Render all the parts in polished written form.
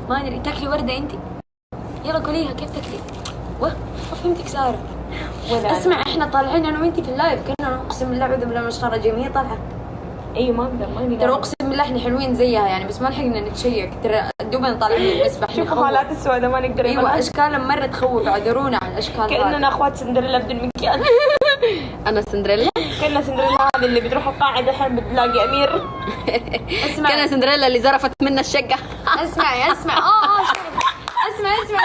ما ادري تاكلي ورده انت؟ يلا كليها كيف تاكلي؟ ما فهمتك ساره. اسمع احنا طالعين انا وانتي في اللايف كنا اقسم بالله اعوذ بالله من الشيطان الرجيم هي طالعه. ايوه ما اقدر ترى اقسم بالله احنا حلوين زيها يعني بس ما لحقنا نتشيك ترى دوبنا طالعين نسبح شوفوا حالات السوداء ما نقدر. ايوه اشكالها مره تخوف اعذرونا على الاشكال كاننا اخوات سندريلا بدون مكياج. انا سندريلا كنا سندريلا هذه اللي بتروح القاعه دحين بتلاقي امير. اسمع كان سندريلا اللي زرفت منا الشقه. اسمع اسمع اسمع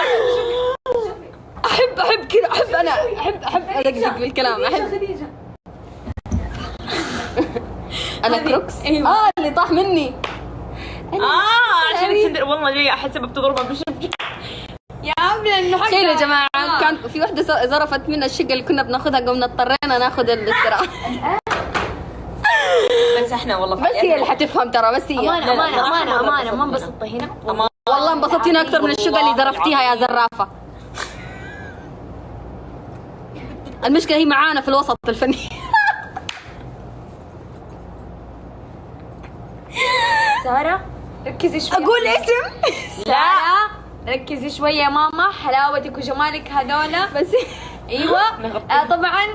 احب كذا احب انا احب ادقدق بالكلام احب. انا كروكس. أيوة. اللي طاح مني. عشان سندريلا والله جايه احسبها بتضربها بالشبكه. يا عمي انه حق تخيلوا يا جماعه كان في وحده زرفت منا الشقه اللي كنا بناخذها قمنا اضطرينا ناخذ الاستراحه. بس احنا والله بس هي اللي حتفهم ترى بس هي امانه ما انبسطت هنا والله انبسطتينا اكثر من الشقه اللي زرفتيها يا زرافه. المشكله هي معانا في الوسط الفني. ساره ركزي شوي. اقول اسم ساره ركزي شويه يا ماما حلاوتك وجمالك هذولا بس. ايوه طبعا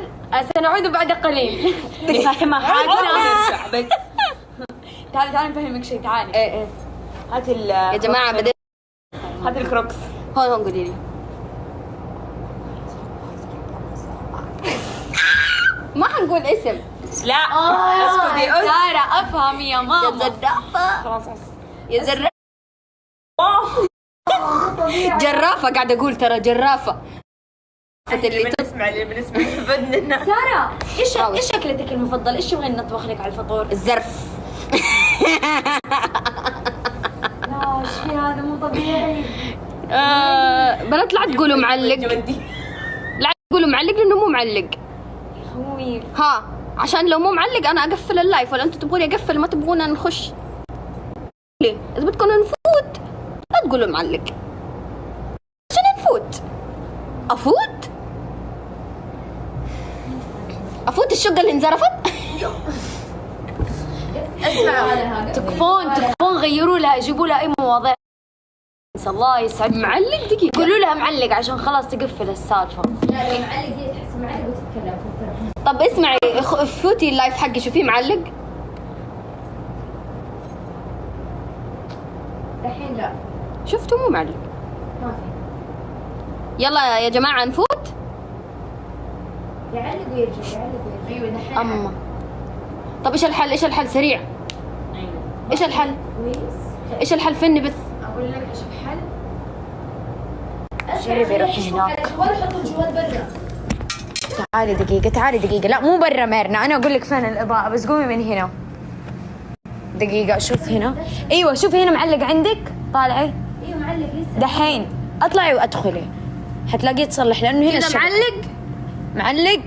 سنعود بعد قليل. نفهمها حاجه ونرجع بس. تعالي نفهمك شيء تعالي. هات يا جماعه بديت هات الكروكس. هون قولي لي. ما حنقول اسم. لا اسكتي ساره افهمي يا يا ماما. زرافه خلاص يا زرافه. جرافه قاعده اقول ترى جرافه. اللي بنسمع بدنا الناس. ساره ايش اكلتك المفضله؟ ايش تبغين نطبخ لك على الفطور؟ الزرف. لا شيء هذا مو طبيعي. بنات لا تقولوا معلق. لا تقولوا معلق لانه مو معلق. خوي ها عشان لو مو معلق انا اقفل اللايف ولا انتم تبغوني اقفل ما تبغونا نخش. ليه؟ اذا بدكم نفوت لا تقولوا معلق عشان نفوت. افوت الشقه اللي انزرفت. اسمع تكفون غيروا لها جيبوا لها اي مواضيع. الله يسعد. معلق دقيقه قولوا لها معلق عشان خلاص تقفل السالفه. لا معلق هي تحس معلق وتتكلم في التلفون. طب اسمعي فوتي اللايف حقي شوفيه معلق. الحين لا شفتوا مو معلق. ما في. يلا يا جماعه نفوت. يعلق ويرجع يعلق ويرجع. ايوه دحين. اما طب ايش الحل سريع. ايش الحل؟ كويس. ايش الحل فيني بس. اقول لك اشوف حل. جربي روحي هناك. الجوال حطوا الجوال برا. تعالي دقيقة لا مو برا ميرنا أنا أقول لك فين الإضاءة بس قومي من هنا دقيقة. شوف هنا أيوة شوفي هنا معلق عندك طالعي. ايوه معلق لسه. دحين أطلعي وأدخلي حتلاقيه تصلح لأنه هنا كذا معلق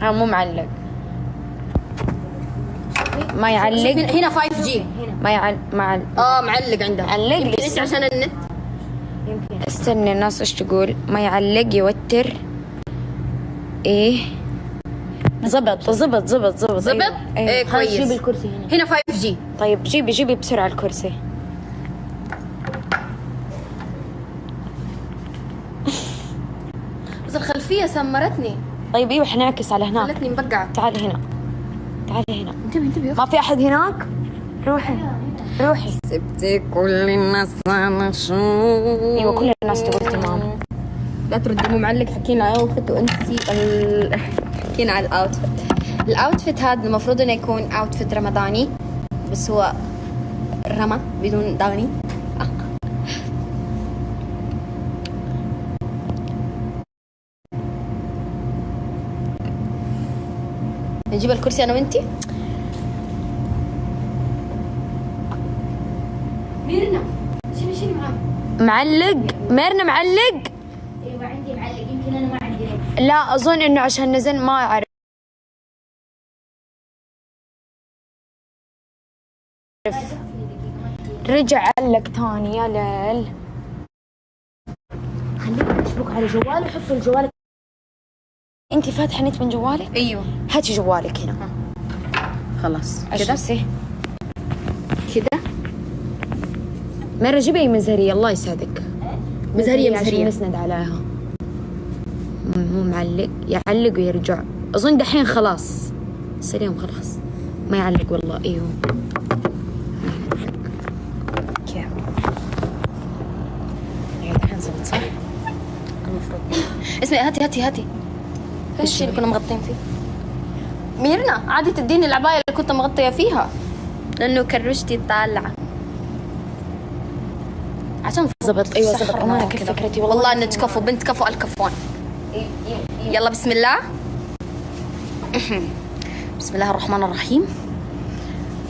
مو معلق ما يعلق هنا 5G. معلق عندها. معلق يمكن لسه. عشان النت. استني الناس ايش تقول. ما يعلق يوتر. ايه زبط. زبط؟ ايه كويس. جيبي الكرسي هنا. 5G. طيب جيبي بسرعة الكرسي. بس الخلفية سمرتني طيب ايوه حنعكس على هناك. خلتني مبقعة. تعالي هنا. انتبهي ما في احد هناك. روحي سبتي كل الناس على شو. ايوه كل الناس تقول تمام. لا تردي مو معلق حكينا على الاوتفيت وانتي حكينا على الاوتفيت هذا المفروض انه يكون اوتفيت رمضاني بس هو رمى بدون داني. نجيب الكرسي انا وانتي. ميرنا شيلي معاك. معلق ميرنا معلق. ايوه عندي معلق يمكن انا ما عندي لك. لا اظن انه عشان نزل ما اعرف. رجع علق ثاني يا ليل. خليك تشبك على جوالي. حط الجوال. انت فاتحه نت من جوالك؟ ايوه هاتي جوالك هنا. خلاص كذا كذا مرة جيبي مزهرية الله يسعدك. مزهرية عشان نسند عليها. مو معلق، يعلق ويرجع. أظن دحين خلاص سليم، خلاص ما يعلق والله. أيوه كيف يعني دحين زبط صح؟ المفروض. اسمعي هاتي ايش اللي كنا مغطين فيه؟ ميرنا عادي تديني العباية اللي كنت مغطية فيها لأنه كرشتي طالعة عشان زبط. أيوه زبط. أمانة كيف فكرتي والله إنك كفو بنت كفو الكفون. يلا بسم الله. بسم الله الرحمن الرحيم.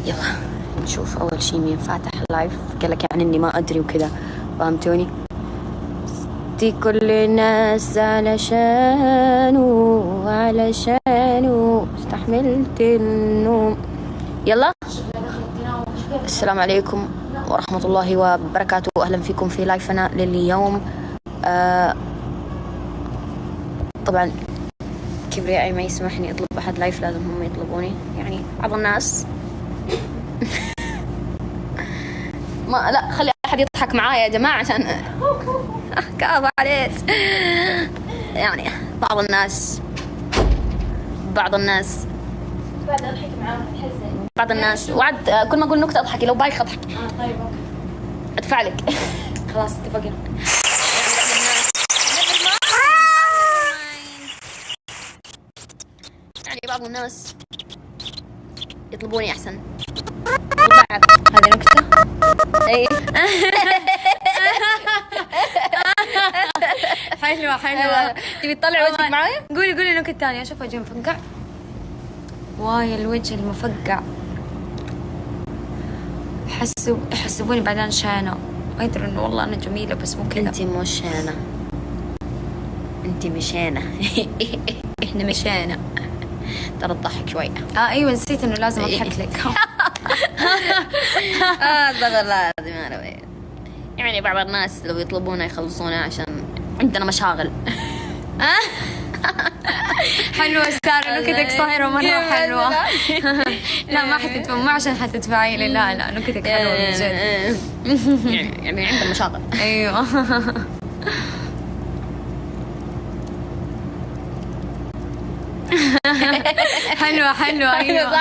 يلا نشوف أول شي مين فاتح لايف. قال لك يعني إني ما أدري وكذا، فهمتوني؟ دي كل الناس علشانه استحملت النوم. يلا السلام عليكم ورحمة الله وبركاته. أهلا فيكم في لايفنا لليوم. طبعا كبريائي ما يسمحني أطلب أحد لايف، لازم هم يطلبوني يعني بعض الناس. ما لا خلي أحد يضحك معايا يا جماعة عشان كاف عليك. يعني بعض الناس بعد اضحك معاهم تحزن. بعض الناس وعد كل ما اقول نكته اضحكي، لو بايخه اضحكي. طيب اوكي ادفع لك. خلاص اتفقنا. يعني بعض الناس يطلبوني احسن. بعد هذه نكتة. اي حلوة. تبي تطلع وجهك معايا؟ قولي نكتة ثانية. اشوف وجهي مفقع. واي الوجه المفقع. يحسبوني بعدين شانة، ما يدرون انه والله انا جميلة بس مو كذا. انتي مو شانة، انتي مشانة. احنا مشانة. ترى تضحك شوي. ايوه نسيت انه لازم اضحك لك. صغر لازم انا يعني بعض الناس لو يطلبونا يخلصونا عشان عندنا مشاغل. حلوة سارة، نكتك صايرة مرة حلوة. لا ما حتدفع، مو عشان حتدفعي لي، لا نكتك حلوة من جد. يعني عندنا مشاغل. ايوه. حلوة ايوه.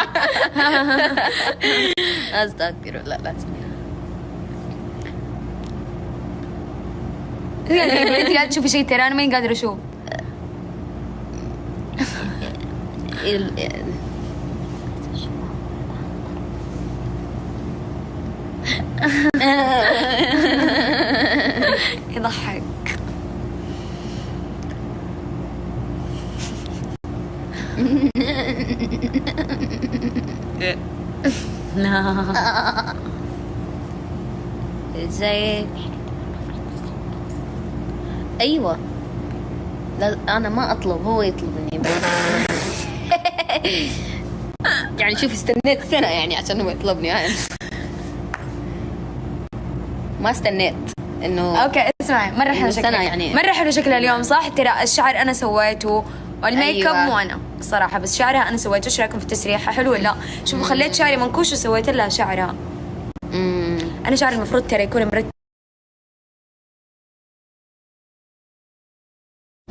استغفر الله لا تسمعي. انت قاعدة تشوفي شيء ترى انا ماني قادرة اشوف. يضحك. زي ايوه. لا انا ما اطلب، هو يطلبني بس. يعني شوف استنيت سنة يعني عشان هو يطلبني يعني. ما استنيت انه اوكي اسمعي، مرة حلو شكلك يعني. مرة حلو شكلها اليوم صح؟ ترى الشعر انا سويته والميك اب مو انا صراحة، بس شعرها انا سويته. ايش رايكم في التسريحة؟ حلو ولا؟ شوفوا خليت شعري منكوش وسويت لها شعرها. انا شعري المفروض ترى يكون مرتب.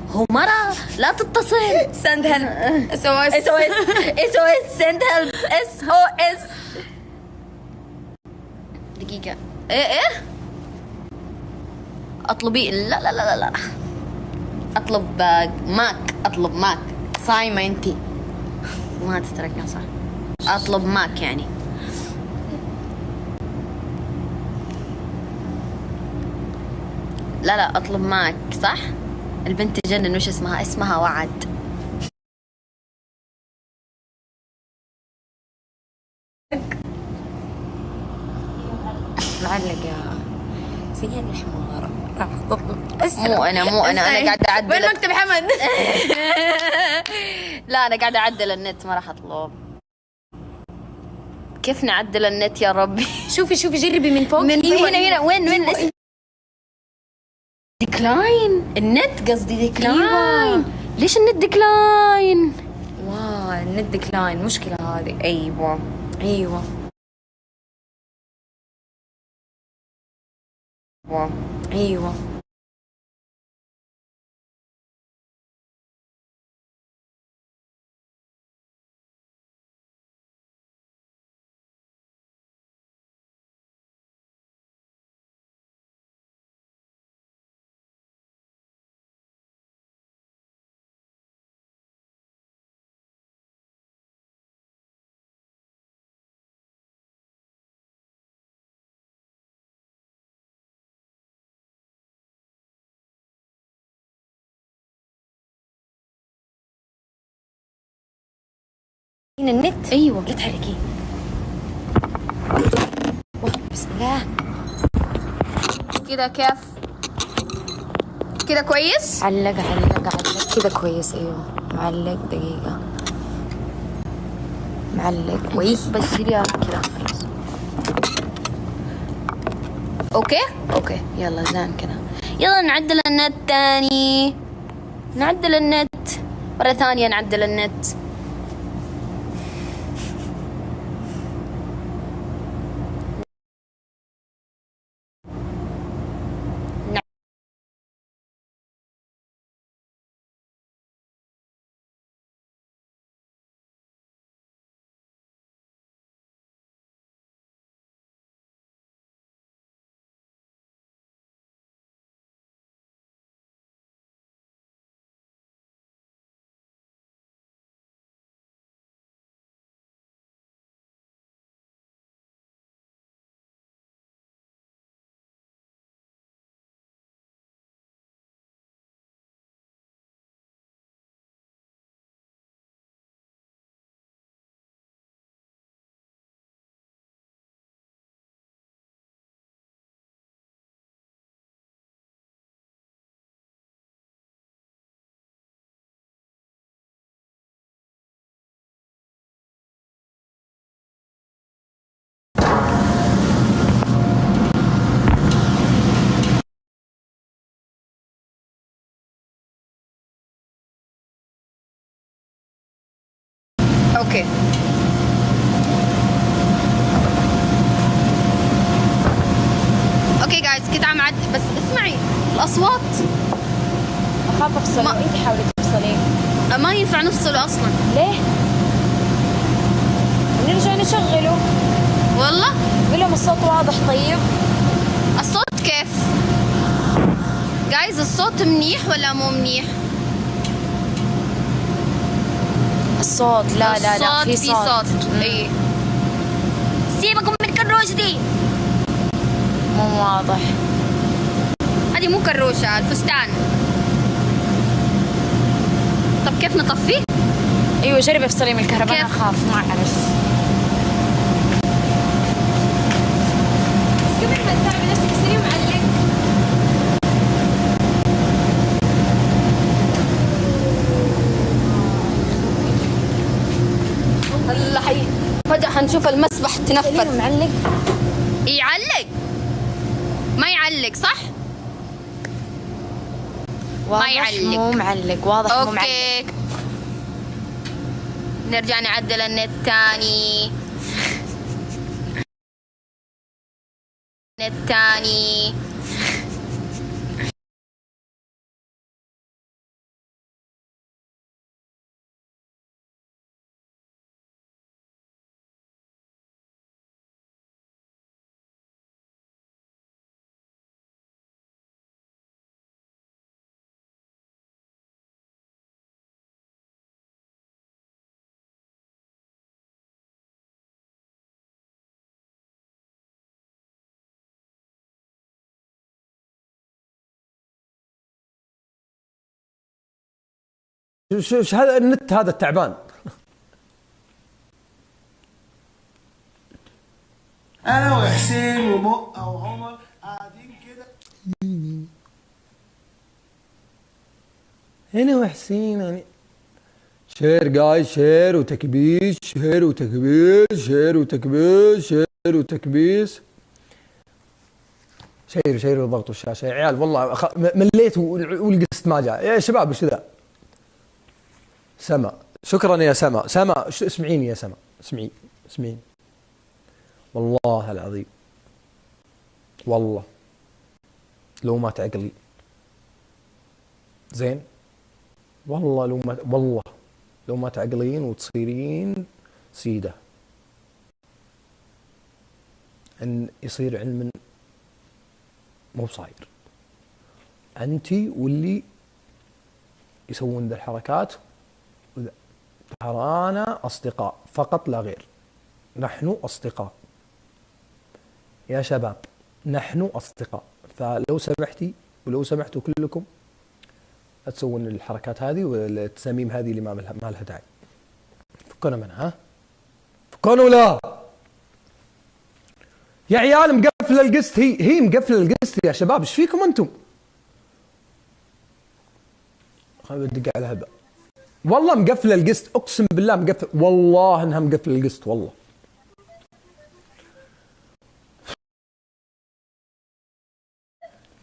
هو مرة لا تتصل. سند هيلب. SOS سند هيلب. SOS. دقيقة. ايه اطلبي. لا اطلب ماك. صايمة انتي ما تتركنا صح. اطلب ماك يعني. لا اطلب ماك صح. البنت تجنن. وش اسمها وعد. معلق يا زين الحمار. مو انا قاعده اعدل. وين مكتب حمد؟ لا انا قاعده اعدل النت، ما راح اطلب. كيف نعدل النت يا ربي؟ شوفي جربي من فوق. من هنا وين ديكلاين النت، قصدي ديكلاين. أيوة. ليش النت ديكلاين؟ واو النت ديكلاين مشكلة هذه. ايوه ايوه ايوه النت. ايوه لا تحركي. بسم الله. كده كيف؟ كده كويس؟ علق كذا كويس. ايوه معلق دقيقة. معلق كويس بس سيبيها كذا خلاص. اوكي يلا زين كذا. يلا نعدل النت تاني. نعدل النت مرة ثانية. نعدل النت. اوكي جايز كده عم بس اسمعي الاصوات. اخاف افصل. انت حاولي تفصلين. ما ينفع نفصله اصلا. ليه؟ نرجع نشغله. والله قول لهم الصوت واضح. طيب الصوت كيف؟ جايز الصوت منيح ولا مو منيح؟ الصوت لا في صوت. اي سيبكم من الكروشة دي. مو واضح. هذه مو كروشة الفستان. طب كيف نطفي؟ ايوه جربي افصلي من الكهرباء. انا اخاف ما اعرف. بس قبل ما تتعبي نفسك سري معلق. هلا فجأة حنشوف المسبح تنفس. معلق. يعلق ما يعلق صح؟ واضح ما يعلق. مو معلق. واضح مو معلق. اوكي نرجع نعدل النت تاني. شو هذا النت هذا التعبان. انا وحسين ومقة وعمر قاعدين كده. هنا وحسين يعني شير جاي. شير وتكبيس. شير وضغطوا الشاشة يا عيال. والله مليت والقسط ما جاء يا شباب. وش ذا؟ سما شكرا يا سما. اسمعيني يا سما. اسمعيني والله العظيم. والله لو ما تعقلي زين، والله لو ما تعقلين وتصيرين سيدة، ان يصير علم مو بصاير. انتي واللي يسوون ذا الحركات ترانا اصدقاء فقط لا غير. نحن اصدقاء يا شباب، نحن اصدقاء. فلو سمحتي ولو سمحتوا كلكم لا تسوون الحركات هذه والتساميم هذه اللي ما لها داعي. فكونا منها، ها فكونا ولا يا عيال. مقفله القسط، هي مقفله القسط يا شباب. ايش فيكم انتم؟ خليني بدق على هبه. والله مقفله القسط، اقسم بالله مقفل، والله انها مقفله القسط والله.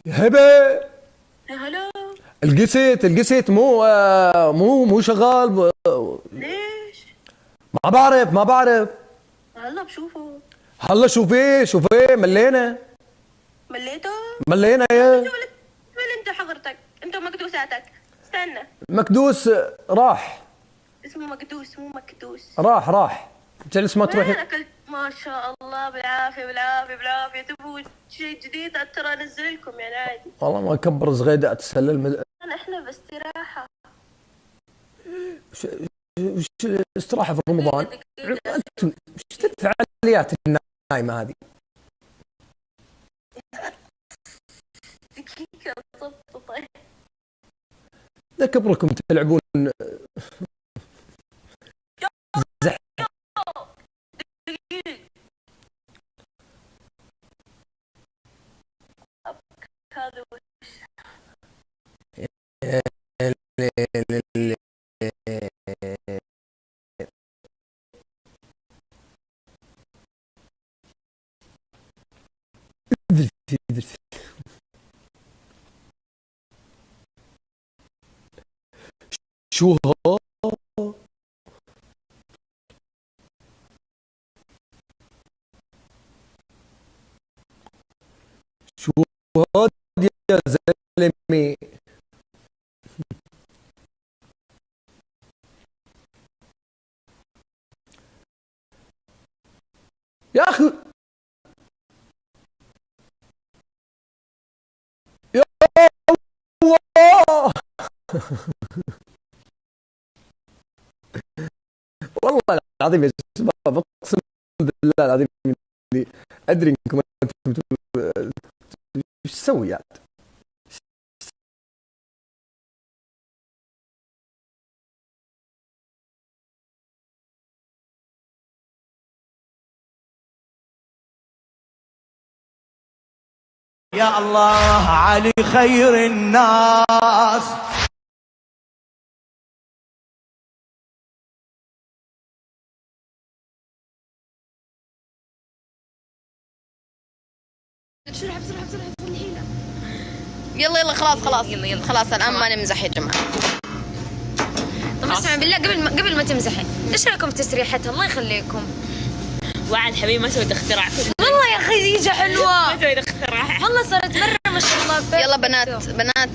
يا هبه هلا. القسط مو شغال. ليش؟ ما بعرف. هلا بشوفه. هلا شوفيه ملينا يا من انت حضرتك؟ انت ومكدوساتك. استنى. مكدوس راح. اسمه مكدوس مو مكدوس. راح جلس ما وين تروحي. اكلت؟ ما شاء الله بالعافيه. تبغوا شيء جديد ترى انزل لكم يعني عادي. والله ما اكبر زغيدة تسلل. احنا باستراحه. وش استراحة في رمضان؟ انتم وش الفعاليات النايمة هذه؟ دقيقه ضبط. طيب لا كبركم تلعبون هذا شو ها؟ شو هاد يا زلمه؟ يا اخي يا الله والله العظيم يا شباب، اقسم بالله العظيم ادري انكم انتم ايش تسوي يعني. يا الله علي خير الناس. يلا خلاص الان ما نمزح يا جماعه. طب اسمعوا بالله قبل ما تمزحين، ايش رايكم في تسريحتها؟ الله يخليكم. وعد حبيبي ما سويت اختراع. والله يا خديجه حلوه. ما سويت اختراع. والله صارت مره ما شاء الله. يلا بنات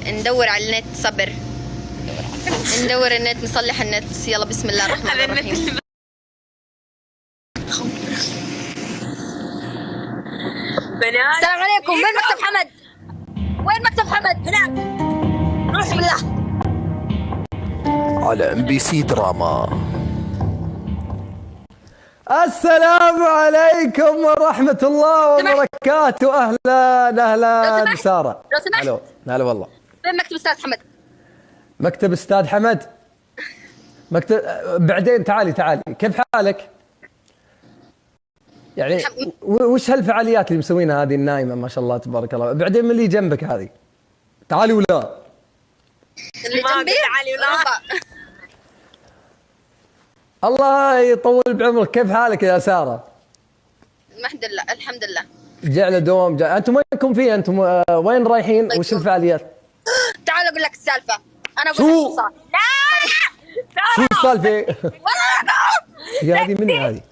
ندور على النت. صبر ندور النت، نصلح النت. يلا بسم الله الرحمن الرحيم. بنات السلام عليكم. وين مكتب حمد؟ هناك. بسم الله. على MBC دراما. السلام عليكم ورحمة الله وبركاته. أهلا سارة. لو سمحت. هلا والله. وين مكتب استاذ حمد؟ مكتب أستاذ حمد. بعدين تعالي. كيف حالك؟ يعني وش هالفعاليات اللي مسوينها هذه النايمة ما شاء الله تبارك الله؟ بعدين من اللي جنبك هذه؟ تعالي ولا؟ اللي جنبي؟ تعالي ولا؟ الله يطول بعمرك. كيف حالك يا سارة؟ الحمد لله. جعل دوم. أنتم وينكم فيه؟ أنتم وين رايحين؟ وش الفعاليات؟ تعال اقول لك السالفه. انا شو؟ لا شو السالفة؟ يا هذه من هذه؟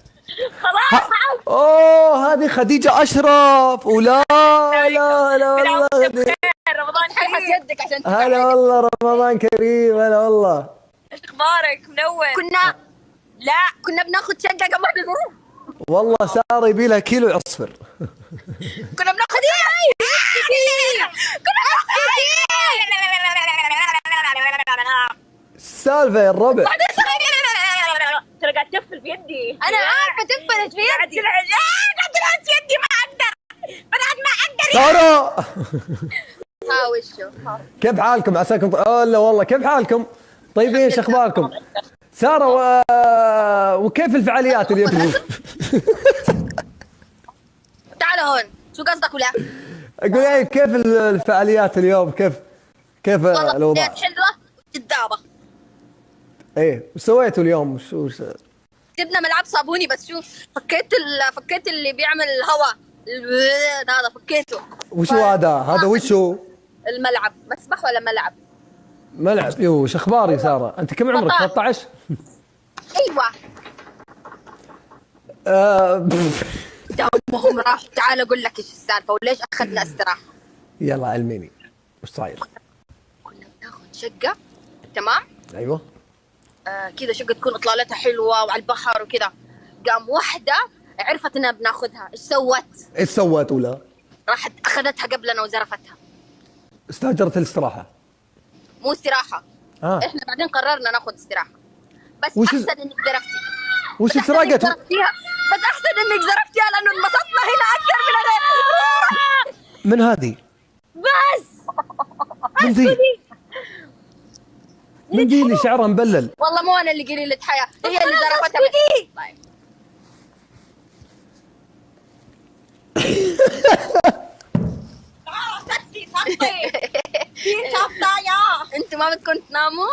اوه هذه خديجة اشرف. ولا لا لا والله رمضان حس كريم. يدك عشان هلا والله رمضان كريم. هلا والله. ايش اخبارك؟ منور. كنا بناخذ شقه قبل ما نروح. والله سارة يبي لها كيلو عصفر. كنا بناخذ السالفة يا الربع. ترى قاعد تفل بيدي. انا عارفه تفلت في قاعد يدي. قاعد تلعب في يدي، ما اقدر بنات، ما اقدر. سارة ها وشو كيف حالكم؟ عساكم لا والله كيف حالكم؟ طيبين؟ ايش اخباركم؟ سارة وكيف الفعاليات اليوم؟ تعال هون، شو قصدك ولا؟ اقول ايه كيف الفعاليات اليوم؟ كيف والله الوضع؟ بديت حلوه كذابه. ايه وش سويتوا اليوم؟ جبنا ملعب صابوني، بس شوف فكيت اللي بيعمل هواء هذا فكيته. وشو هذا وشو؟ الملعب مسبح ولا ملعب؟ ملعب. يو وش اخبار يا سارة؟ انت كم عمرك؟ 13؟ ايوه دامهم راح. تعال اقول لك ايش السالفه وليش اخذنا استراحه. يلا علميني وش صاير؟ كنا بناخذ شقه تمام. ايوه كذا شقه تكون اطلالتها حلوه وعلى البحر وكذا. قام واحده عرفت انها بناخذها، ايش سوت؟ ايش سوت ولا؟ راحت اخذتها قبلنا وزرفتها. استاجرت الاستراحة؟ مو استراحه. احنا بعدين قررنا ناخذ استراحه، بس وش احسن انك زرفتي. وش بس أحسن إنك سرقت؟ زرفتيها. بس احسن انك زرفتيها لانه انبسطنا هنا اكثر من غير. من هذه؟ بس من ذي اللي شعرها مبلل. والله مو انا اللي قليلة حياة، هي اللي زرفتها. طيب انتوا ما بدكم تناموا؟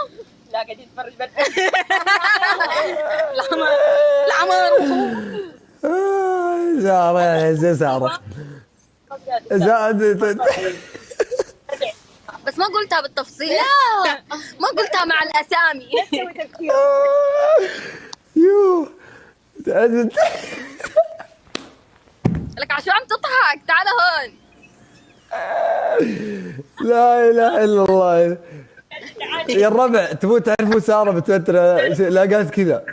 لا قاعدين نتفرج بس. العمر سارة يا سارة. بس ما قلتها بالتفصيل. لا ما قلتها مع الاسامي. يو لك عشان عم تضحك. تعال هون. لا اله الا الله. يا الربع تبون تعرفوا سارة بتوتر لا قالت كذا.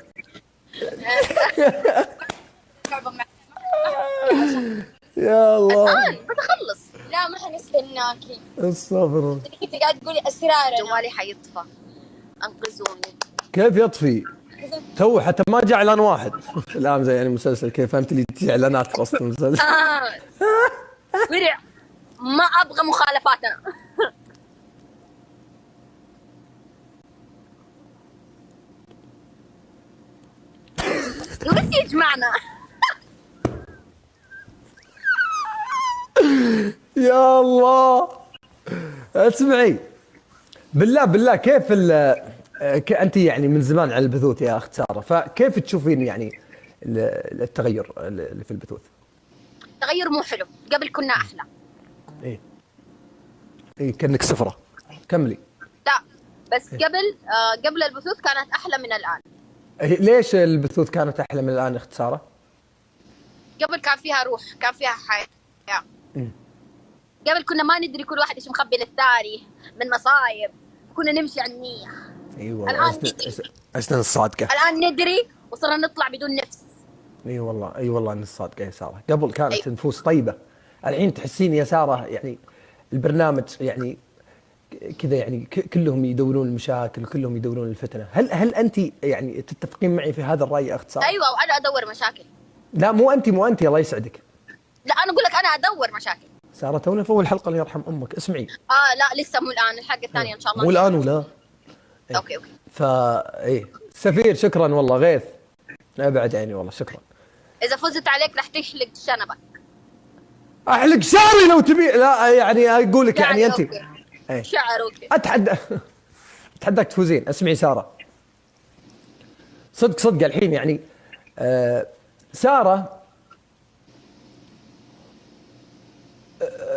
يا الله الان بتخلص. لا ما حنستناكي. استغفر. انت قاعد تقولي اسرار. جوالي حيطفى، انقذوني. كيف يطفي؟ تو حتى ما جاء اعلان واحد الان زي يعني مسلسل كيف فهمت اللي تجي اعلانات في وسط المسلسل. ورع ما ابغى مخالفات انا. بس يجمعنا. يا الله اسمعي بالله كيف انت يعني من زمان على البثوث يا اخت ساره، فكيف تشوفين يعني التغير اللي في البثوث؟ تغير مو حلو. قبل كنا احلى. ايه كانك صفرة. كملي. لا بس قبل البثوث كانت احلى من الان. ليش البثوث كانت احلى من الان اخت ساره؟ قبل كان فيها روح، كان فيها حياه. قبل كنا ما ندري كل واحد ايش مخبي للثاني من مصايب، كنا نمشي على النية. ايوه الان ندري. أسنان الصادقه. الان ندري وصرنا نطلع بدون نفس. اي والله ان الصادقه يا ساره. قبل كانت نفوس طيبه، الحين تحسين يا ساره يعني البرنامج يعني كذا يعني كلهم يدورون المشاكل وكلهم يدورون الفتنه. هل انت يعني تتفقين معي في هذا الراي اخت ساره؟ ايوه وانا ادور مشاكل. لا مو انت الله يسعدك. لا انا اقول لك انا ادور مشاكل. ساره تونا في اول حلقه الله يرحم امك. اسمعي. لا لسه مو الان، الحلقه الثانيه ان شاء الله. مو الان ولا؟ اوكي ايه سفير شكرا والله. غيث ابعد عيني والله شكرا. اذا فزت عليك رح تحلق شنبك. احلق شعري لو تبي. لا يعني اقول لك يعني انت شعر اوكي. اتحداك تفوزين. اسمعي ساره صدق الحين يعني ساره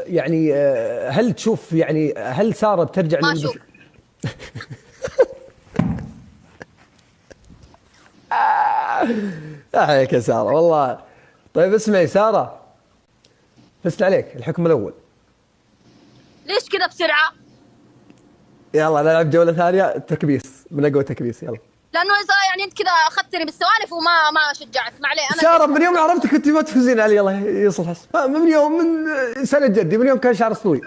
يعني هل تشوف يعني هل ساره بترجع ما اشوف. عليك يا ساره والله. طيب اسمعي ساره، فزت عليك الحكم الاول. ليش كذا بسرعه؟ يلا نلعب جوله ثانيه تكبيس، من اقوى تكبيس. يلا لانه اذا يعني انت كذا اخذتني بالسوالف وما شجعت. ما عليه انا ساره من يوم عرفتك كنت ما تفوزين علي. الله يصلح من يوم، من سنه جدي، من يوم كان شعر اسطوي.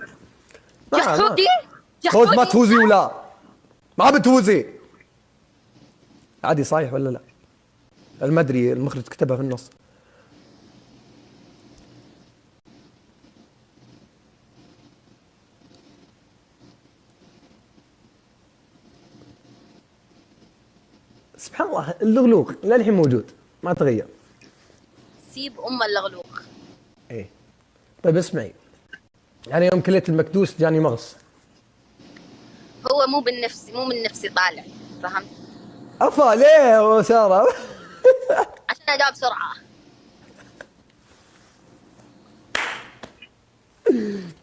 جحودي فوز ما تفوزي ولا ما بتفوزي. عادي صايح ولا لا؟ ما ادري، المخرج كتبها في النص. سبحان الله اللغلوغ للحين موجود ما تغير. سيب اللغلوغ. ايه طيب اسمعي، يعني يوم كليت المكدوس جاني مغص. هو مو من نفسي طالع، فهمت؟ افا ليه يا ساره؟ عشان اجاوب بسرعه.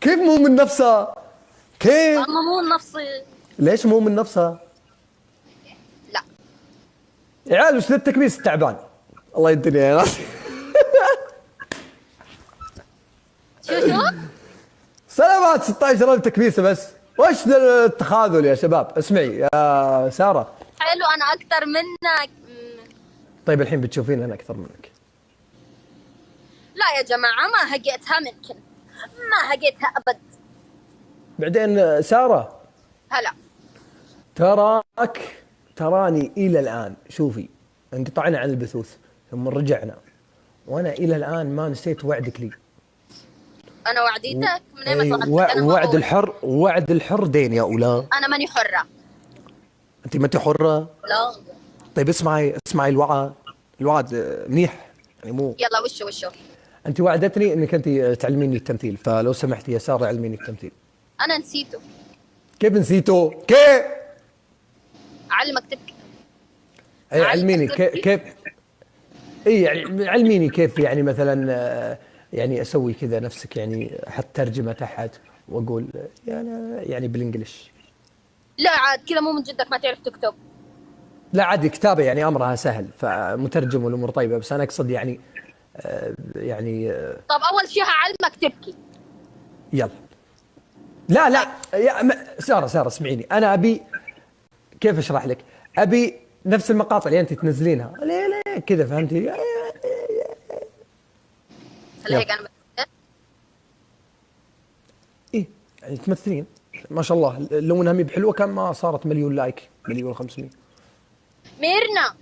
كيف مو من نفسها؟ كيف؟ اما مو من نفسي. ليش مو من نفسها؟ لا يا عيال وش ذا التكبيس التعبان؟ الله يدني يا ناس. شو سلامات 16,000 تكبيسه بس. وش ذا التخاذل يا شباب؟ اسمعي يا ساره، حلو انا اكثر منك. طيب الحين بتشوفين انا اكثر منك. لا يا جماعه ما هقيتها منكم، ما هقيتها ابد. بعدين ساره هلا تراني الى الان، شوفي انقطعنا عن البثوث ثم رجعنا، وانا الى الان ما نسيت وعدك لي. انا وعديتك من ايمتى وعدتك؟ أنا وعد الحر دين يا أولى. انا ماني حره. انت ما انت حره؟ لا. طيب اسمعي الوعد منيح يعني مو. يلا وشو انت وعدتني انك انت تعلميني التمثيل، فلو سمحتي يا ساره علميني التمثيل. انا نسيته. كيف نسيته؟ كيف؟ اعلمك تبكي. اي علميني كيف. اي يعني علميني كيف، يعني مثلا يعني اسوي كذا نفسك، يعني احط ترجمه تحت واقول يعني بالانجلش. لا عاد كذا مو من جدك ما تعرف تكتب. لا عادي كتابه يعني امرها سهل، فمترجم والامور طيبه، بس انا اقصد يعني طب اول شيء هعلمك تبكي. يلا. لا يا ساره اسمعيني، انا ابي كيف اشرح لك؟ ابي نفس المقاطع اللي انت تنزلينها ليه كذا، فهمتي؟ هل هيك انا بتمثل؟ ايه يعني تمثلين ما شاء الله، لو انها مي بحلوه كان ما صارت مليون لايك، 1,500,000. ميرنا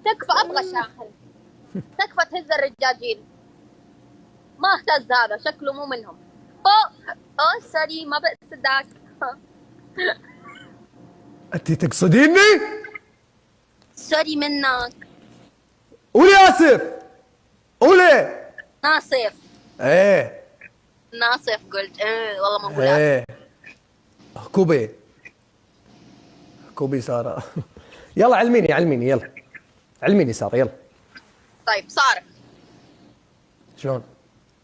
تكفى، ابغى شاحن. تكفى تهز الرجاجيل. ما اهتز هذا، شكله مو منهم. اوه سوري ما بقصدك. انت تقصديني؟ سوري منك. قولي اسف. قولي ناصف. ايه ناصف قلت والله ما اقول ايه. كوبي ساره. يلا علميني يلا علميني ساره يلا. طيب صار شلون؟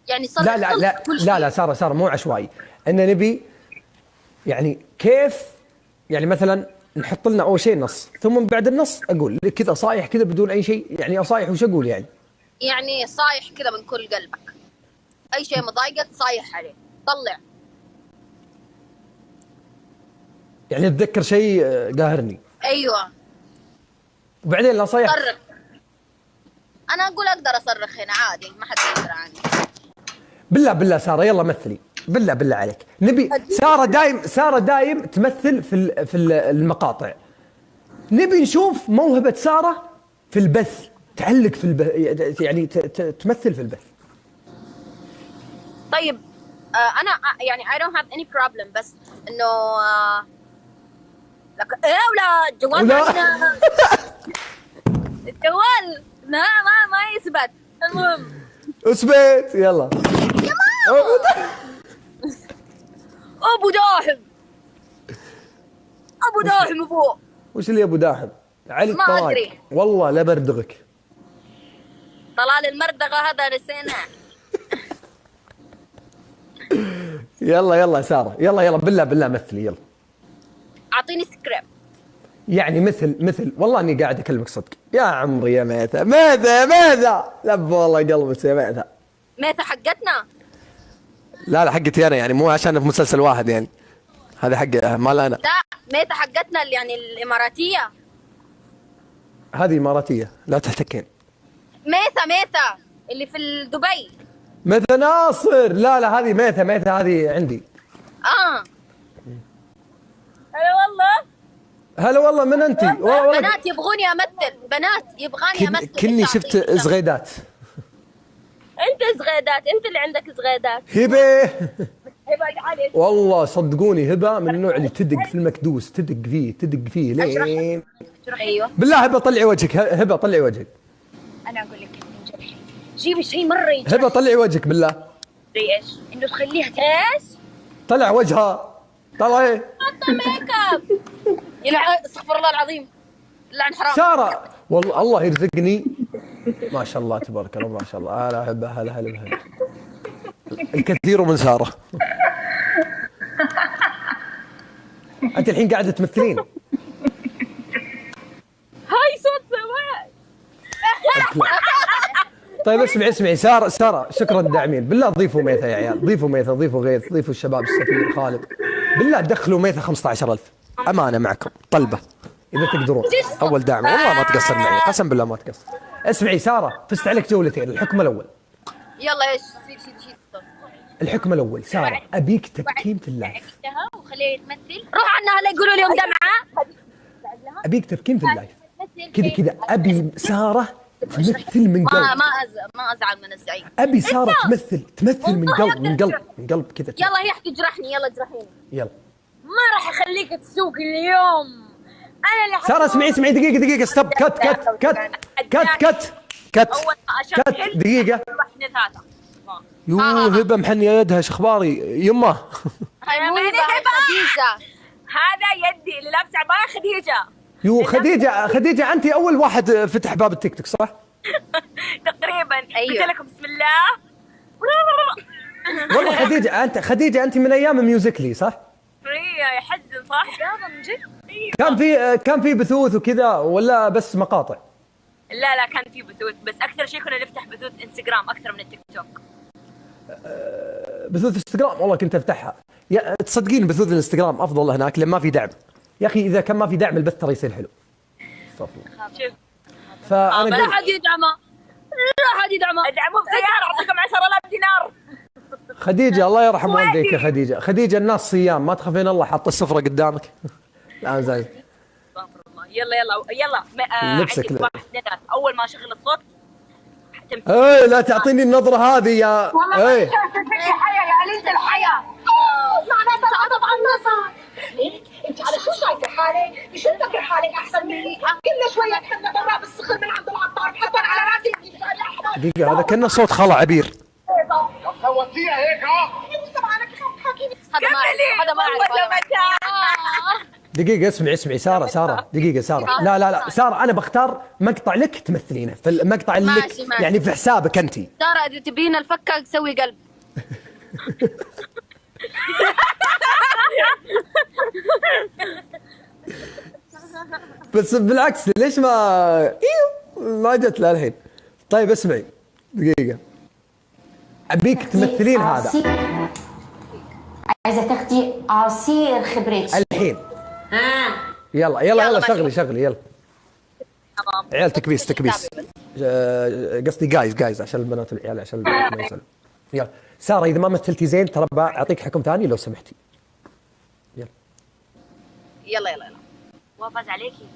يعني صار لا ساره مو عشوائي. ان نبي يعني كيف، يعني مثلا نحط لنا اول شيء نص، ثم بعد النص اقول كذا صايح كذا بدون اي شيء، يعني اصايح وش اقول يعني صايح كذا من كل قلبك، اي شيء مضايقك صايح عليه، طلع. يعني اتذكر شيء قاهرني. ايوه. وبعدين لا صايح. صرخ. انا اقول اقدر اصرخ هنا عادي، ما حد يقدر عني. بالله ساره يلا مثلي، بالله عليك. نبي ساره دايم تمثل في المقاطع. نبي نشوف موهبه ساره في البث، تعلق في البث، يعني تمثل في البث. طيب انا يعني I don't have any problem، بس انه لك ايه ولا الجوال عندنا. الجوال ما يثبت. المهم اثبت يلا. يا ابو داحم فوق. وش اللي ابو داحم؟ علي ما الطلاق. أدري. والله لا بردغك. طلال المردغه هذا نسيناه. يلا ساره يلا بالله مثلي يلا. اعطيني سكريبت. يعني مثل والله اني قاعد اكلمك صدق يا عمري يا ميثا. ماذا لب والله قلبك يا ميثا. ميتة حقتنا. لا حقتي انا يعني، مو عشان في مسلسل واحد يعني، هذا حق مال انا. لا ميتة حقتنا اللي يعني الاماراتية. هذه اماراتيه لا تحتكين. ميتة اللي في دبي. ميثا ناصر. لا هذه ميثا هذه عندي. هلا والله من انت؟ بنات يبغوني امثل، بنات يبغاني امثل. كني شفت زغيدات. انت زغيدات، انت اللي عندك زغيدات. هبه عليك. والله صدقوني هبه من النوع اللي تدق في المكدوس، تدق فيه لين. ايوه بالله هبه طلعي وجهك. هبه طلعي وجهك. انا اقول لك من جرحي جيبي شيء مره يجرح. هبه طلعي وجهك بالله. ايش؟ انه تخليها ايش؟ طلع وجهها. طلعي. حط ميك اب. استغفر الله العظيم. لعن حرام. ساره والله الله يرزقني ما شاء الله تبارك الله ما شاء الله. هلا هبه هلا بها. الكثير من ساره. انت الحين قاعده تمثلين. هاي صوت سواء. طيب اسمعي ساره شكرا الداعمين. بالله ضيفوا ميثا يا عيال، ضيفوا ميثا، ضيفوا غيث، ضيفوا الشباب السفير خالد. بالله دخلوا ميثا 15,000 امانه معكم طلبه اذا تقدرون. اول داعم والله ما تقصر معي، قسم بالله ما تقصر. اسمعي ساره فزت عليك جولتين. الحكم الاول. يلا ايش؟ شيل الحكم الاول ساره ابيك تبكين في اللايف. وخليها تمثل. روح عنها لا يقولوا اليوم دمعه. ابيك تبكين في اللايف كذا ابي ساره تمثل من قلب. ما ازعل من الزعيق. ابي ساره تمثل من قلب كذا. يلا هي حتجرحني. يلا اجرحيني. يلا ما راح اخليك تسوق اليوم. انا اللي ساره اسمعي دقيقه ستوب. كت دقيقه. يو هبه محنيه يدها. ايش اخباري يمه؟ خديجه. هذا يدي اللي لابسه عبايه خديجه. يو خديجه انت اول واحد فتح باب التيك توك صح؟ تقريبا. أيوة. قلت لكم بسم الله. والله خديجه انت من ايام ميوزيكلي صح؟ يحزن صح؟ لا من جد. كان في بثوث وكذا ولا بس مقاطع؟ لا كان في بثوث، بس اكثر شيء كنا نفتح بثوث انستغرام اكثر من التيك توك. بثوث انستغرام والله كنت افتحها. تصدقين بثوث الانستغرام افضل هناك لما ما في دعم. يا اخي اذا كان ما في دعم البث ترى يصير حلو. استغفر الله. شوف فانا لا حد يدعمه. ادعموه بسياره اعطيكم 10,000 دينار. خديجه الله يرحم والديك يا خديجه الناس صيام ما تخافين الله حط السفره قدامك. الان زين. استغفر الله. يلا لبسك عندي واحد ندى اول ما اشغل الصوت ايه لا تعطيني النظره هذه يا ايه. الحياه يا علي انت الحياه. معناتها غضب على النصر. ليك انت على شو شايفه حالك؟ شو تفكر حالك احسن مني؟ كل شويه تحنا برا بالسخن من عند العطار بحطر على راسي. دقيقه هذا كنا صوت خلا عبير. سويتيها هيك هذا ما اعرف. دقيقة اسمعي سارة دقيقة سارة. لا سارة أنا بختار مقطع لك تمثلينه في المقطع اللي لك يعني في حسابك أنت. سارة إذا تبين الفكة سوي قلب. بس بالعكس ليش ما جت له الحين. طيب اسمعي دقيقة أبيك تمثلين هذا. عايزة تاخدي عصير خبرتي الحين. يلا شغلي يلا. عيال تكبيس قصدي جايز عشان البنات والعيال عشان البنات ما يزعلوا. يلا سارة إذا ما مثلتي زين ترى أعطيك حكم ثاني لو سمحتي. يلا وفاز عليكي.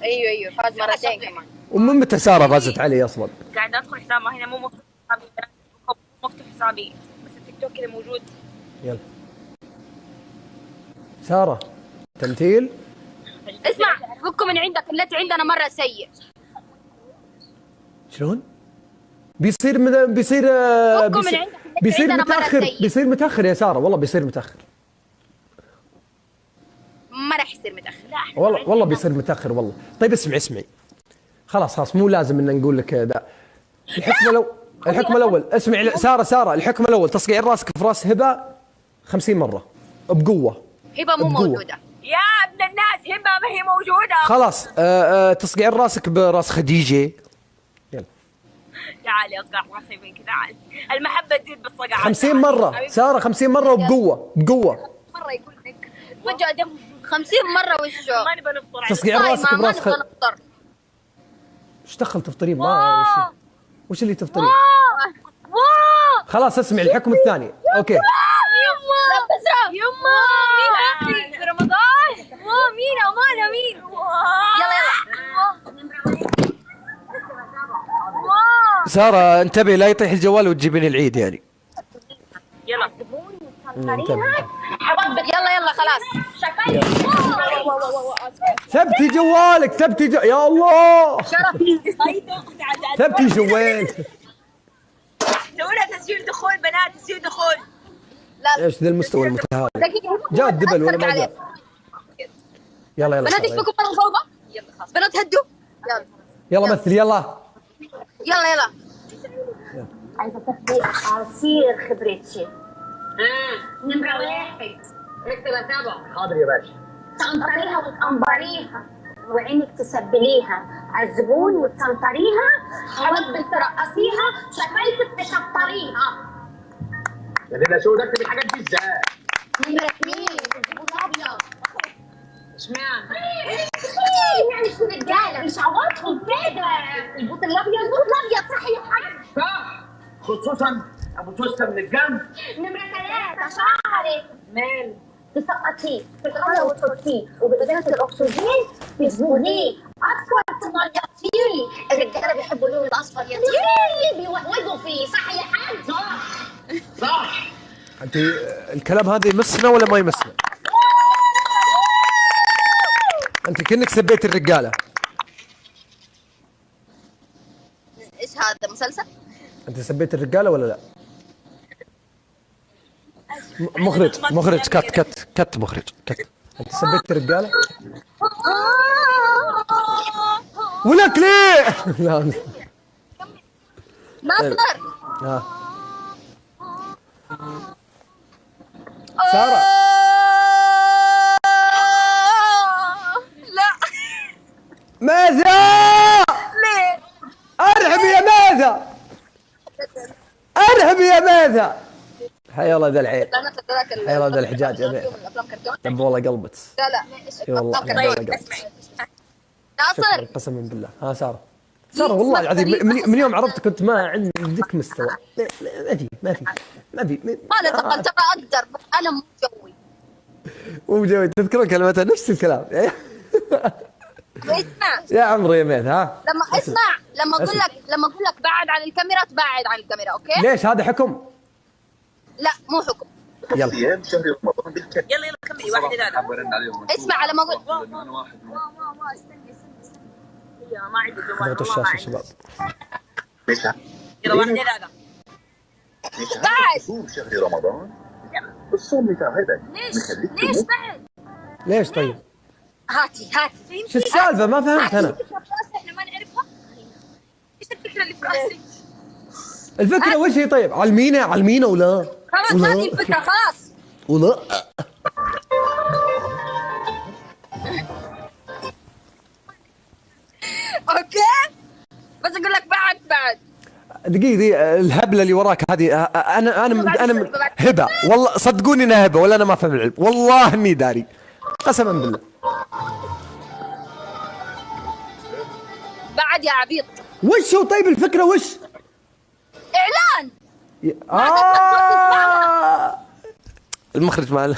ايوه فاز مرتين كمان. ومن متى سارة فازت علي اصلا؟ قاعد ادخل حساب ما هنا مو مفتوح حسابي بس التيك توك كذا موجود. يلا سارة تمثيل. اسمع فكوا من عندك النت عندنا مرة سيء. شلون؟ بيصير بيصير متأخر يا سارة والله بيصير متأخر. ما راح يصير متأخر. والله بيصير متأخر والله. طيب اسمعي خلاص مو لازم ان نقول لك ذا. الحكم الاول اسمعي سارة الحكم الاول تصقيع راسك في راس هبة 50 مرة بقوة. هبة مو موجودة. يا ابن الناس هبه ما هي موجوده. خلاص تصقعين راسك براس خديجه. يلا تعالي اصقع راسي منك، تعال. المحبه تزيد بالصقع 50 مره ساره، 50 مره وبقوه بقوه. مره يقول لك فجأة دم 50 مرة وشو؟ ما نبغى نفطر. تصقعين راسك براس ما نبغى نفطر. ايش دخل تفطرين؟ ما وش اللي تفطرين؟ واو خلاص اسمع الحكم الثاني. اوكي يما لا بسرعة يما مين في رمضان؟ مين أمانة مين؟ يلا ساره انتبهي لا يطيح الجوال وتجيبين العيد يعني. يلا يلا خلاص. ثبتي جوالك، يا الله ثبتي جوال. سوي لها تسجيل دخول بنات، تسجيل دخول. لا ايش ذا المستوى المتهاون؟ دقيقة جاء الدبل ولا ما جاء؟ يلا بنات ايش بكم مرة صوبة؟ يلا خلاص بنات هدوا. يلا مثل يلا. عايزه تاخدي عصير خبرتشي. نمرة 1 اكتب اتابع. حاضر يا باشا. تنطريها وتقنبريها وعينك تسبليها على الزبون وتسنطريها، حواجبك ترقصيها، شفايفك تشطريها. يا دينا شو ده اكتب الحاجات دي ازاي؟ نمرة 2 الزبون الابيض. اشمعنى؟ يعني شو رجاله مش عواطفهم كده. البوط الابيض صح يا حاج. صح، خصوصا ابو توسته من الجنب. نمرة 3 شعرك مال تسقطيه في الهواء وتحطيه وبإزازة الأكسجين تجبريه أصفر تنيطيه. الرجالة بيحبوا اللون الأصفر يا بيوهوجوا فيه. صح يا حاج؟ صح. انت الكلام هذا يمسنا ولا ما يمسنا؟ انت كأنك سبيت الرجالة. ايش هذا مسلسل؟ انت سبيت الرجالة ولا لا؟ مخرج كت مخرج كت. انت سبيت الرجالة؟ ولك ليه؟ لا ناصر سارة لا ماذا؟ ليه؟ ارهبي يا ماذا؟ حي الله ذا العين، لا ناصر ذاك حي الله ذا الحجاج يا بيه. الافلام كرتون. طب والله قلبت. لا اي والله طيب قلبت. ناصر قسما بالله. سارة والله العظيم من يوم عرفتك كنت ما عندك مستوى. ما في ما نتقل ترى اقدر بس انا مو جوي. مو جوي. تذكرون كلمتها نفس الكلام. اسمع يا عمري يا ميث ها. لما اقول لك بعد عن الكاميرا تبعد عن الكاميرا. اوكي ليش هذا حكم؟ لا مو حكم. يلا ايام شهر رمضان بالكثير. يلا كملي واحد ثاني. اسمع لما اقول استني يا ما عندي جوال. ضغطوا الشاشة شباب. ليش؟ يلا واحد ثاني. بعد صوم شهر رمضان. الصوم متعبك. ليش بعد؟ ليش طيب؟ هاتي شو السالفة؟ ما فهمت أنا. احنا ما نعرفها. ايش الفكرة اللي في راسي؟ الفكرة وش هي طيب؟ علمينا ولا؟ خلاص هذه الفكرة خلاص. ولا اوكي بس اقول لك بعد دقيقة دي الهبلة اللي وراك هذه. أنا هبة والله، صدقوني أنا هبة ولا أنا ما فهم العلم، والله إني داري قسما بالله. بعد يا عبيط. وش هو طيب الفكرة وش؟ اعلان. المخرج مال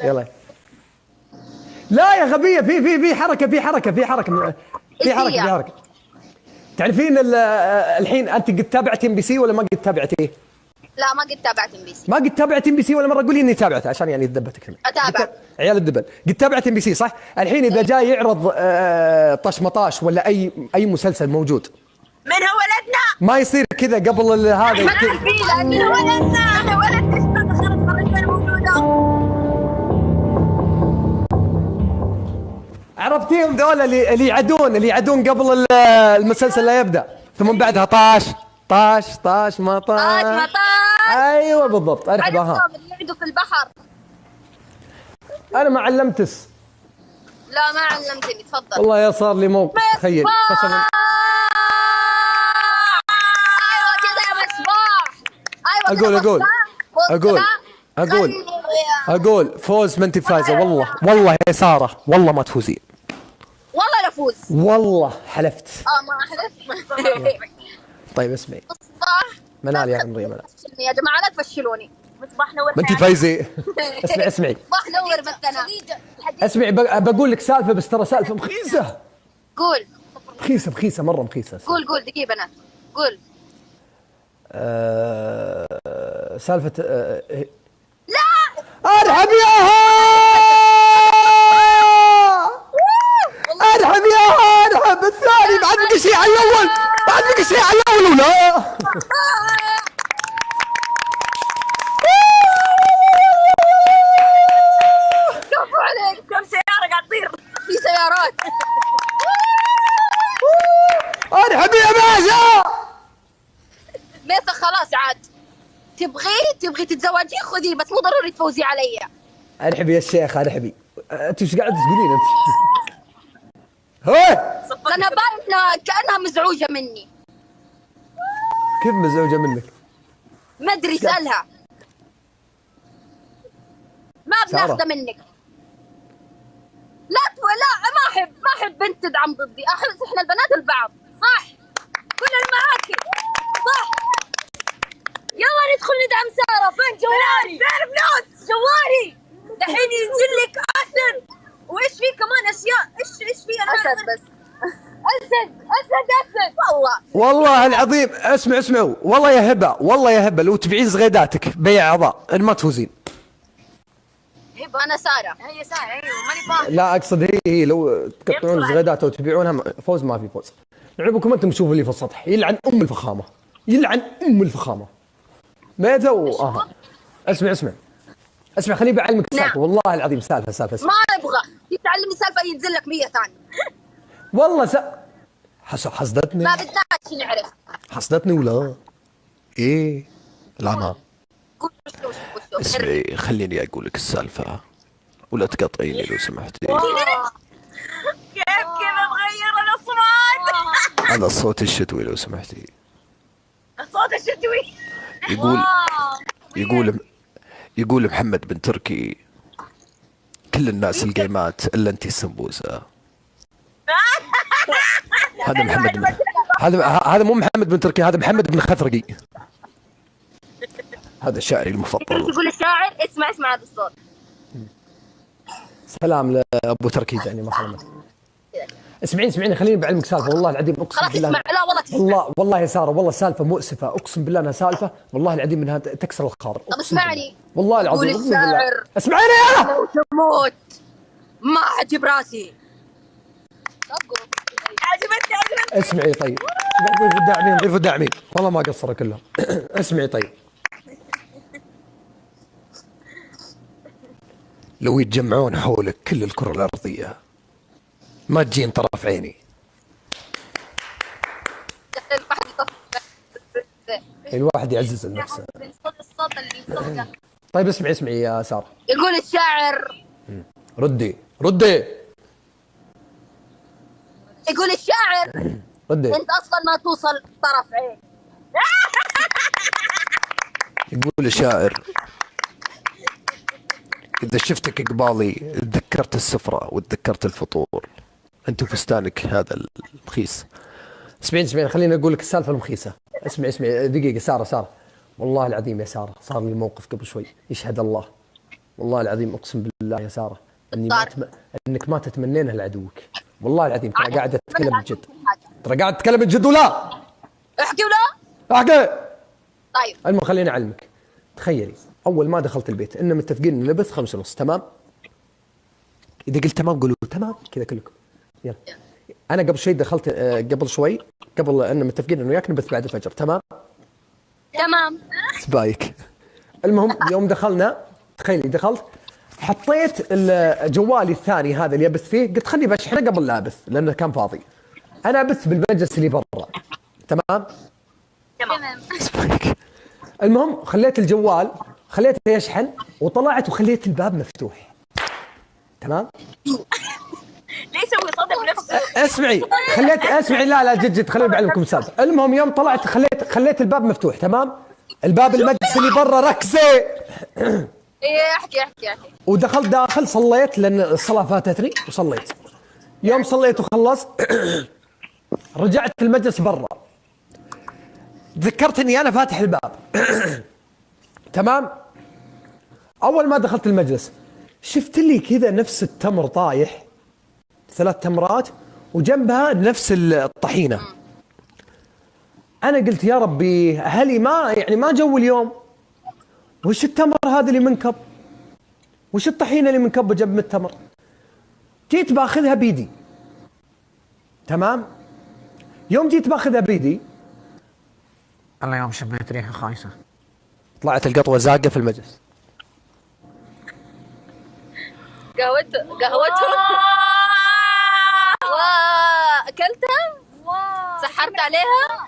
يلا. لا يا غبية، في حركة. تعرفين الحين انت قد تابعت ام بي سي ولا ما قد تابعتيه؟ لا ما قد تابعت ام بي سي. ما قد تابعت ام بي سي ولا مره؟ قولي اني تابعته عشان يعني تثبتك هنا. اتابع عيال الدبل. قد تابعت ام بي سي صح؟ الحين اذا جاي يعرض طش مطاش ولا اي مسلسل موجود، من هو ولدنا؟ ما يصير كذا قبل هذا. ما في لانه ولدنا. انا ولد تشتغل خرج الرجال موجوده. عرفتيهم دول اللي يعدون قبل المسلسل لا يبدا، ثم بعدها طاش ما طاش. ايوه بالضبط. ارحبا ها. اللي يعدوا في البحر. انا ما علمتس. لا ما علمتني، تفضل. والله يا صار لي موقف، تخيل قسما. ايوه كذا يا مصباح. ايوه اقول فوز ما انت فايزه. والله يا ساره والله ما تفوزين. والله لا افوز. والله حلفت. ما حلفت. طيب اسمعي مصباح منال يا عمري منال. يا جماعه لا تفشلوني. مصباح نور. ما انت فايزه. اسمعي مصباح نور بس انا. اسمعي بقول لك سالفه، بس ترى سالفه مخيسه. قول. مخيسه مره مخيسه. قول دقيقه بنات قول. سالفه لا ارحب ياها، ارحب ياها، ارحب. الثاني بعد بقى شيء على الاول، ولا كفو عليك. كم سياره قاعد تطير؟ في سيارات. ارحب يا باشا. ميثا خلاص عاد. تبغي تتزوجي خذي، بس مو ضروري تفوزي علي. ارحبي يا شيخ، ارحبي. انت ايش قاعده تقولين انت؟ هاي لانها باينه كانها مزعوجه مني. كيف مزعوجه منك؟ ما ادري اسالها. ما بناخذه منك. لا ما احب بنت تدعم ضدي. احنا البنات البعض. صح كلنا معاكي. صح يلا ندخل ندعم ساره. فين جواري؟ فين فلوس جواري؟ دحين ينزل لك اسد. وايش في كمان اشياء؟ ايش في؟ انا اسد بس. اسد والله العظيم. اسمعوا والله يا هبه لو تبيعين زغيداتك بيع اعضاء ما تفوزين. هبه انا ساره. هي ساره. ايوه ماني فاهم. لا اقصد هي لو تقطعون زغيدات وتبيعونها فوز ما في فوز. لعبكم انتم تشوفوا اللي في السطح. يلعن ام الفخامه. ميتة اسمع خليني بعلمك سالفه. والله العظيم سالفه. ما ابغى تعلمني سالفه ينزل لك 100 ثانيه. والله حصدتني. ما بدناش نعرف. حصدتني ولا ايه؟ لا ما قول وش. اسمعي خليني اقول لك السالفه ولا تقطعيني لو سمحتي. كيف تغير الاصوات؟ هذا الصوت الشتوي لو سمحتي. الصوت الشتوي. يقول محمد بن تركي كل الناس القيمات الا انت السمبوسه. هذا محمد هذا مو محمد بن تركي، هذا محمد بن خثرقي. هذا شاعري المفضل. تقول الشاعر اسمع هذا الصوت. سلام لابو تركي يعني ما خلمت. اسمعيني خليني بعلمك سالفه. والله العظيم اقسم بالله. لا والله تسمع. والله يا ساره والله سالفه مؤسفه. اقسم بالله انها سالفه والله العظيم انها تكسر الخاطر. طب اسمعني. والله العظيم يقول الشاعر اسمعيني انا لو تموت ما اعجب راسي. عجبتني. اسمعي طيب. غير داعمين والله ما قصر كلها. اسمعي طيب. لو يتجمعون حولك كل الكرة الأرضية ما تجين طرف عيني. الواحد يعزز نفسه. الصوت اللي يصدق. طيب اسمعي يا سارة. يقول الشاعر. ردي. يقول الشاعر ردي. انت اصلا ما توصل طرف عين. يقول الشاعر إذا شفتك قبالي تذكرت السفرة وتذكرت الفطور. أنت فستانك هذا المخيس. اسمعين خليني أقول لك السالفة المخيسة. اسمعي دقيقة. سارة والله العظيم يا سارة صار لي موقف قبل شوي يشهد الله. والله العظيم أقسم بالله يا سارة إنك ما تتمنينها لعدوك. والله العظيم ترى قاعد أتكلم بجد. ولا احكي ولا احكي. طيب المهم خليني أعلمك. تخيلي أول ما دخلت البيت إننا متفقين نلبس 5:30 تمام. إذا قلت تمام قولوا تمام كذا كلكم. يلا أنا قبل شوي دخلت قبل إننا متفقين إنه وياك نلبس بعد الفجر تمام. سبايك. المهم يوم دخلنا تخيلي دخلت حطيت جوالي الثاني هذا اللي أبث فيه قلت خلني بشحنه قبل لا أبث لأنه كان فاضي. أنا أبث بالمجلس اللي برا تمام. سبايك. المهم خليت الجوال خليته يشحن وطلعت وخليت الباب مفتوح. تمام؟ ليش هو يصدق نفسه؟ اسمعي لا جد خليني بعلمكم السالفه. المهم يوم طلعت خليت الباب مفتوح، تمام؟ الباب المجلس اللي برا ركزه. ايه احكي. ودخلت داخل صليت لان الصلاه فاتتني وصليت. يوم صليت وخلصت رجعت المجلس برا، تذكرت اني انا فاتح الباب. تمام؟ اول ما دخلت المجلس شفت لي كذا نفس التمر طايح، 3 تمرات وجنبها نفس الطحينه. انا قلت يا ربي اهلي ما جو اليوم، وش التمر هذا اللي منكب؟ وش الطحينه اللي منكبه جنب التمر؟ جيت باخذها بيدي، تمام؟ يوم جيت باخذها بيدي الله يوم شميت ريحه خايسه، طلعت القطوه زاقه في المجلس. قهوته اكلتها؟ سحرت عليها؟